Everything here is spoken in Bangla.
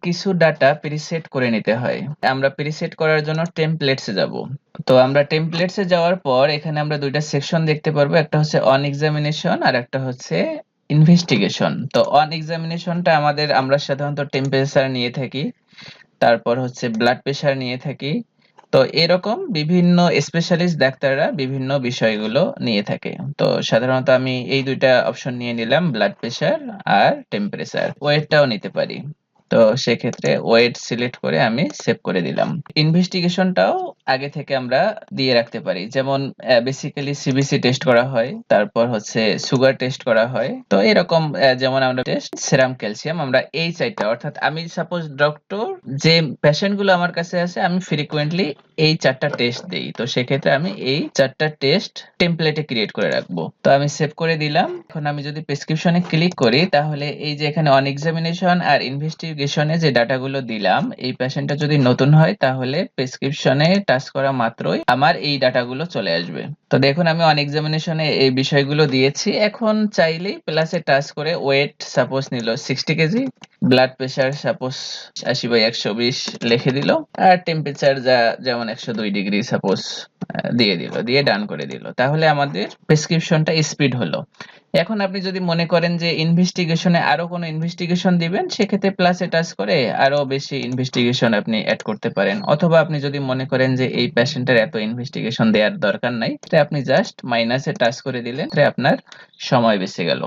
কিছু ডাটা প্রিসেট করে নিতে হয়। আমরা প্রিসেট করার জন্য টেমপ্লেটসে যাব। তো আমরা টেমপ্লেটসে যাওয়ার পর এখানে আমরা দুইটা সেকশন দেখতে পারবো, একটা হচ্ছে অন এক্সামিনেশন আর একটা হচ্ছে ইনভেস্টিগেশন। তো অন এক্সামিনেশনটা আমরা সাধারণত টেম্পারেচার নিয়ে থাকি, তারপর হচ্ছে ব্লাড প্রেশার নিয়ে থাকি। তো এরকম বিভিন্ন স্পেশালিস্ট ডাক্তাররা বিভিন্ন বিষয়গুলো নিয়ে থাকে। তো সাধারণত আমি এই দুইটা অপশন নিয়ে নিলাম, ব্লাড প্রেশার আর টেম্পারেচার। ওয়েটটাও নিতে পারি। তো সেক্ষেত্রে ওয়েট সিলেক্ট করে আমি সেভ করে দিলাম। ইনভেস্টিগেশনটাও আগে থেকে আমরা দিয়ে রাখতে পারি, যেমন বেসিক্যালি সিবিসি টেস্ট করা হয়, তারপর হচ্ছে সুগার টেস্ট করা হয়। তো এরকম যেমন আমরা টেস্ট সেরাম ক্যালসিয়াম, আমরা এই চারটা, অর্থাৎ আমি সাপোজ ডক্টর যে পেশেন্ট গুলো আমার কাছে আছে আমি ফ্রিকোয়েন্টলি এই চারটা টেস্ট দেই, তো সেক্ষেত্রে আমি এই চারটা টেস্ট টেমপ্লেটে ক্রিয়েট করে রাখবো। তো আমি সেভ করে দিলাম। এখন আমি যদি প্রেসক্রিপশনে ক্লিক করি তাহলে এই যে এখানে অন এক্সামিনেশন আর ইনভেস্টিগেশনে যে ডাটাগুলো দিলাম, এই পেশেন্টটা যদি নতুন হয় তাহলে প্রেসক্রিপশনে টাচ করা মাত্রই আমার এই ডাটাগুলো চলে আসবে। তো দেখুন আমি অন এক্সামিনেশনে এই বিষয়গুলো দিয়েছি। এখন চাইলেই প্লাসে টাচ করে ওয়েট সাপোজ নিল 60 কেজি, ব্লাড প্রেশার সাপোজ 80/120 লিখে দিল, আর টেম্পারেচার যেমন 102 ডিগ্রি সাপোজ দিয়ে দিল, দিয়ে ডান করে দিল। তাহলে আমাদের প্রেসক্রিপশনটা স্পিড হলো। এখন আপনি যদি মনে করেন যে ইনভেস্টিগেশনে আরো কোনো ইনভেস্টিগেশন দিবেন, সেক্ষেত্রে প্লাসে টাচ করে আরো বেশি ইনভেস্টিগেশন আপনি অ্যাড করতে পারেন। অথবা আপনি যদি মনে করেন যে এই পেশেন্টের এত ইনভেস্টিগেশন দেওয়ার দরকার নাই, তাহলে আপনি জাস্ট মাইনাসে টাচ করে দিলেন, তাহলে আপনার সময় বেঁচে গেল।